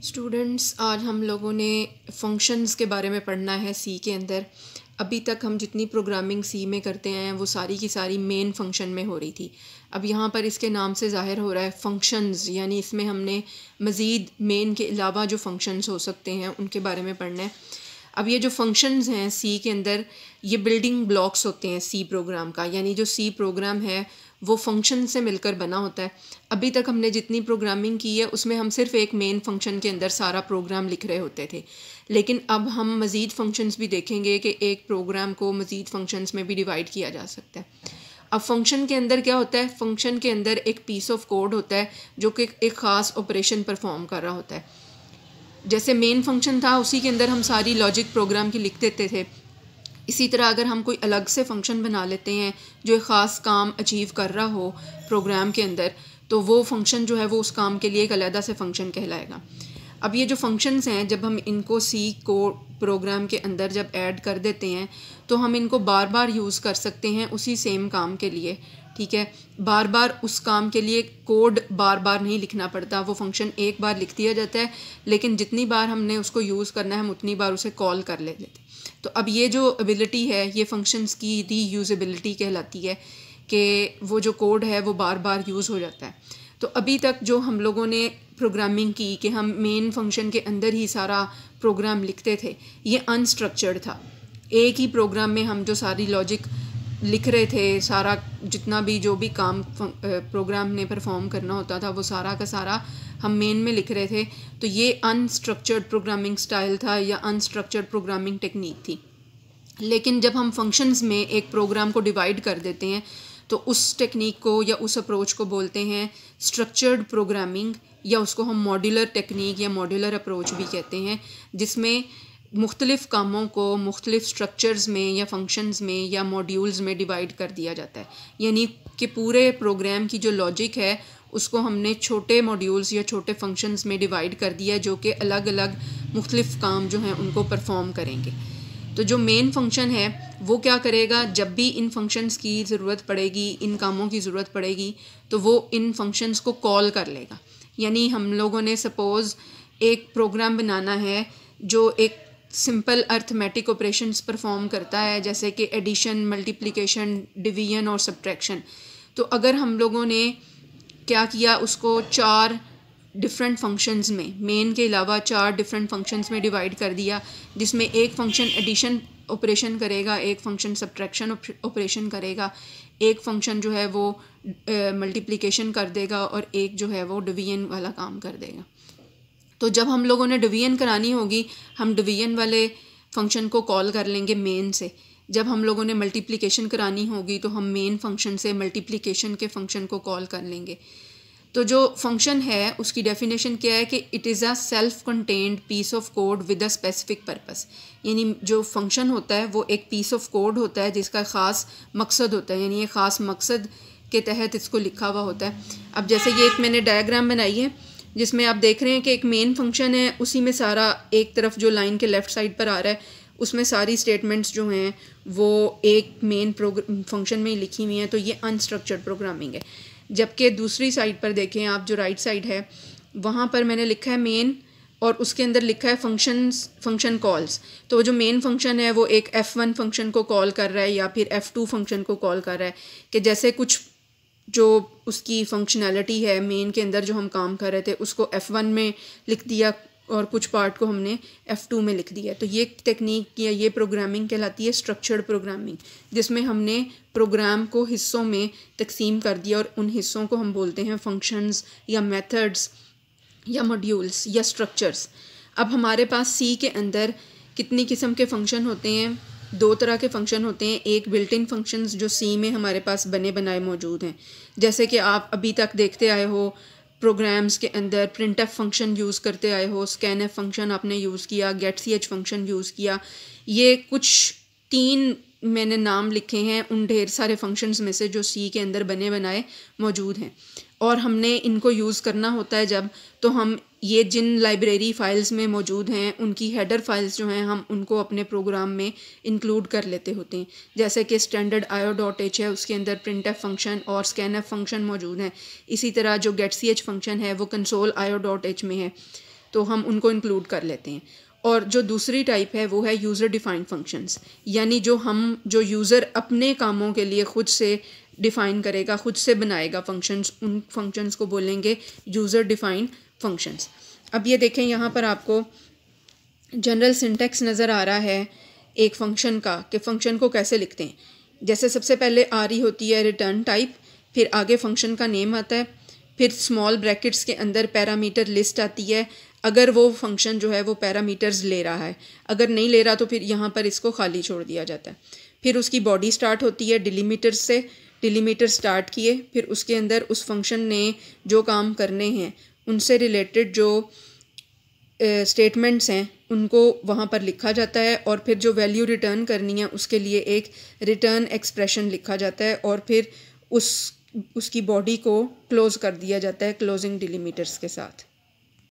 Students, आज हम लोगों ने फंक्शंस के बारे में पढ़ना है सी के अंदर। अभी तक हम जितनी प्रोग्रामिंग सी में करते हैं वो सारी की सारी मेन फंक्शन में हो रही थी। अब यहाँ पर इसके नाम से ज़ाहिर हो रहा है फंक्शंस, यानी इसमें हमने मज़ीद मेन के अलावा जो फंक्शंस हो सकते हैं उनके बारे में पढ़ना है। अब ये जो फंक्शंस हैं सी के अंदर, ये बिल्डिंग ब्लॉक्स होते हैं सी प्रोग्राम का, यानी जो सी प्रोग्राम है वो फंक्शन से मिलकर बना होता है। अभी तक हमने जितनी प्रोग्रामिंग की है उसमें हम सिर्फ एक मेन फंक्शन के अंदर सारा प्रोग्राम लिख रहे होते थे, लेकिन अब हम मज़ीद फंक्शंस भी देखेंगे कि एक प्रोग्राम को मज़ीद फंक्शंस में भी डिवाइड किया जा सकता है। अब फंक्शन के अंदर क्या होता है? फंक्शन के अंदर एक पीस ऑफ कोड होता है जो कि एक ख़ास ऑपरेशन परफॉर्म कर रहा होता है। जैसे मेन फंक्शन था उसी के अंदर हम सारी लॉजिक प्रोग्राम की लिख देते थे। इसी तरह अगर हम कोई अलग से फंक्शन बना लेते हैं जो एक ख़ास काम अचीव कर रहा हो प्रोग्राम के अंदर, तो वो फंक्शन जो है वो उस काम के लिए एक अलग से फंक्शन कहलाएगा। अब ये जो फंक्शंस हैं, जब हम इनको सी को प्रोग्राम के अंदर जब ऐड कर देते हैं तो हम इनको बार बार यूज़ कर सकते हैं उसी सेम काम के लिए। ठीक है, बार बार उस काम के लिए कोड बार बार नहीं लिखना पड़ता, वो फंक्शन एक बार लिख दिया जाता है, लेकिन जितनी बार हमने उसको यूज़ करना है हम उतनी बार उसे कॉल कर लेते हैं। तो अब ये जो एबिलिटी है ये फंक्शंस की रीयूजेबिलिटी कहलाती है कि वो जो कोड है वो बार बार यूज़ हो जाता है। तो अभी तक जो हम लोगों ने प्रोग्रामिंग की कि हम मेन फंक्शन के अंदर ही सारा प्रोग्राम लिखते थे, ये अनस्ट्रक्चर्ड था। एक ही प्रोग्राम में हम जो सारी लॉजिक लिख रहे थे, सारा जितना भी जो भी काम प्रोग्राम ने परफॉर्म करना होता था वो सारा का सारा हम मेन में लिख रहे थे। तो ये अनस्ट्रक्चर्ड प्रोग्रामिंग स्टाइल था या अनस्ट्रक्चर्ड प्रोग्रामिंग टेक्निक थी। लेकिन जब हम फंक्शंस में एक प्रोग्राम को डिवाइड कर देते हैं तो उस टेक्निक को या उस अप्रोच को बोलते हैं स्ट्रक्चर्ड प्रोग्रामिंग, या उसको हम मॉड्यूलर टेक्निक या मॉड्यूलर अप्रोच भी कहते हैं, जिसमें मुख्तलिफ़ कामों को मुख्तलिफ़ स्ट्रक्चर्स में या फंक्शंस में या मॉड्यूल्स में डिवाइड कर दिया जाता है। यानी कि पूरे प्रोग्राम की जो लॉजिक है उसको हमने छोटे मॉड्यूल्स या छोटे फंक्शंस में डिवाइड कर दिया जो कि अलग अलग मुख्तलिफ़ काम जो हैं उनको परफॉर्म करेंगे। तो जो मेन फंक्शन है वो क्या करेगा, जब भी इन फंक्शंस की ज़रूरत पड़ेगी, इन कामों की ज़रूरत पड़ेगी, तो वो इन फंक्शंस को कॉल कर लेगा। यानी हम लोगों ने सपोज़ एक प्रोग्राम बनाना है जो एक सिंपल अर्थमेटिक ऑपरेशंस परफॉर्म करता है, जैसे कि एडिशन, मल्टीप्लिकेशन, डिवीजन और सब्ट्रैक्शन। तो अगर हम लोगों ने क्या किया, उसको 4 डिफरेंट फंक्शंस में, मेन के अलावा 4 डिफरेंट फंक्शंस में डिवाइड कर दिया, जिसमें एक फंक्शन एडिशन ऑपरेशन करेगा, एक फंक्शन सब्ट्रैक्शन ऑपरेशन करेगा, एक फंक्शन जो है वो मल्टीप्लिकेशन कर देगा और एक जो है वो डिवीजन वाला काम कर देगा। तो जब हम लोगों ने डिवीजन करानी होगी हम डिवीजन वाले फंक्शन को कॉल कर लेंगे मेन से। जब हम लोगों ने मल्टीप्लिकेशन करानी होगी तो हम मेन फंक्शन से मल्टीप्लिकेशन के फंक्शन को कॉल कर लेंगे। तो जो फंक्शन है उसकी डेफिनेशन क्या है कि it is a self contained piece of code with a specific purpose. यानी जो फंक्शन होता है वो एक पीस ऑफ कोड होता है जिसका ख़ास मकसद होता है, यानी ये ख़ास मकसद के तहत इसको लिखा हुआ होता है। अब जैसे ये एक मैंने डायग्राम बनाई है जिसमें आप देख रहे हैं कि एक मेन फंक्शन है, उसी में सारा एक तरफ जो लाइन के लेफ़्ट साइड पर आ रहा है उसमें सारी स्टेटमेंट्स जो हैं वो एक मेन फंक्शन में ही लिखी हुई हैं। तो ये अनस्ट्रक्चर्ड प्रोग्रामिंग है। जबकि दूसरी साइड पर देखें आप, जो राइट साइड है वहाँ पर मैंने लिखा है मेन और उसके अंदर लिखा है फंक्शन कॉल्स। तो जो मेन फंक्शन है वो एक F1 फंक्शन को कॉल कर रहा है या फिर F2 फंक्शन को कॉल कर रहा है, कि जैसे कुछ जो उसकी फंक्शनैलिटी है मेन के अंदर जो हम काम कर रहे थे उसको F1 में लिख दिया और कुछ पार्ट को हमने F2 में लिख दिया। तो ये टेक्निक या ये प्रोग्रामिंग कहलाती है स्ट्रक्चर्ड प्रोग्रामिंग, जिसमें हमने प्रोग्राम को हिस्सों में तकसीम कर दिया और उन हिस्सों को हम बोलते हैं फंक्शंस या मेथड्स या मॉड्यूल्स या स्ट्रक्चर्स। अब हमारे पास सी के अंदर कितनी किस्म के फंक्शन होते हैं? 2 तरह के फंक्शन होते हैं। एक बिल्ट इन फंक्शंस जो सी में हमारे पास बने बनाए मौजूद हैं, जैसे कि आप अभी तक देखते आए हो प्रोग्राम्स के अंदर printf फंक्शन यूज़ करते आए हो, scanf फंक्शन आपने यूज़ किया, getch फंक्शन यूज़ किया। ये कुछ 3 मैंने नाम लिखे हैं उन ढेर सारे फंक्शंस में से जो सी के अंदर बने बनाए मौजूद हैं, और हमने इनको यूज़ करना होता है जब, तो हम ये जिन लाइब्रेरी फ़ाइल्स में मौजूद हैं उनकी हेडर फाइल्स जो हैं हम उनको अपने प्रोग्राम में इंक्लूड कर लेते होते हैं। जैसे कि स्टैंडर्ड io.h है, उसके अंदर printf फंक्शन और scanf फंक्शन मौजूद हैं। इसी तरह जो getch फंक्शन है वो console io.h में है। तो हम उनको इंक्लूड कर लेते हैं। और जो दूसरी टाइप है वो है यूज़र डिफ़ाइंड फंक्शंस, यानी जो यूज़र अपने कामों के लिए ख़ुद से डिफ़ाइन करेगा, ख़ुद से बनाएगा फंक्शंस, उन फंक्शंस को बोलेंगे यूज़र डिफ़ाइंड फंक्शंस। अब ये देखें, यहाँ पर आपको जनरल सिंटेक्स नज़र आ रहा है एक फ़ंक्शन का कि फ़ंक्शन को कैसे लिखते हैं। जैसे सबसे पहले आ रही होती है रिटर्न टाइप, फिर आगे फंक्शन का नेम आता है, फिर स्मॉल ब्रैकेट्स के अंदर पैरामीटर लिस्ट आती है अगर वो फंक्शन जो है वो पैरामीटर्स ले रहा है। अगर नहीं ले रहा तो फिर यहाँ पर इसको खाली छोड़ दिया जाता है। फिर उसकी बॉडी स्टार्ट होती है डिलीमीटर्स से, डिलीमीटर स्टार्ट किए, फिर उसके अंदर उस फंक्शन ने जो काम करने हैं उनसे रिलेटेड जो स्टेटमेंट्स हैं उनको वहाँ पर लिखा जाता है, और फिर जो वैल्यू रिटर्न करनी है उसके लिए एक रिटर्न एक्सप्रेशन लिखा जाता है, और फिर उसकी बॉडी को क्लोज़ कर दिया जाता है क्लोजिंग डिलीमीटर्स के साथ।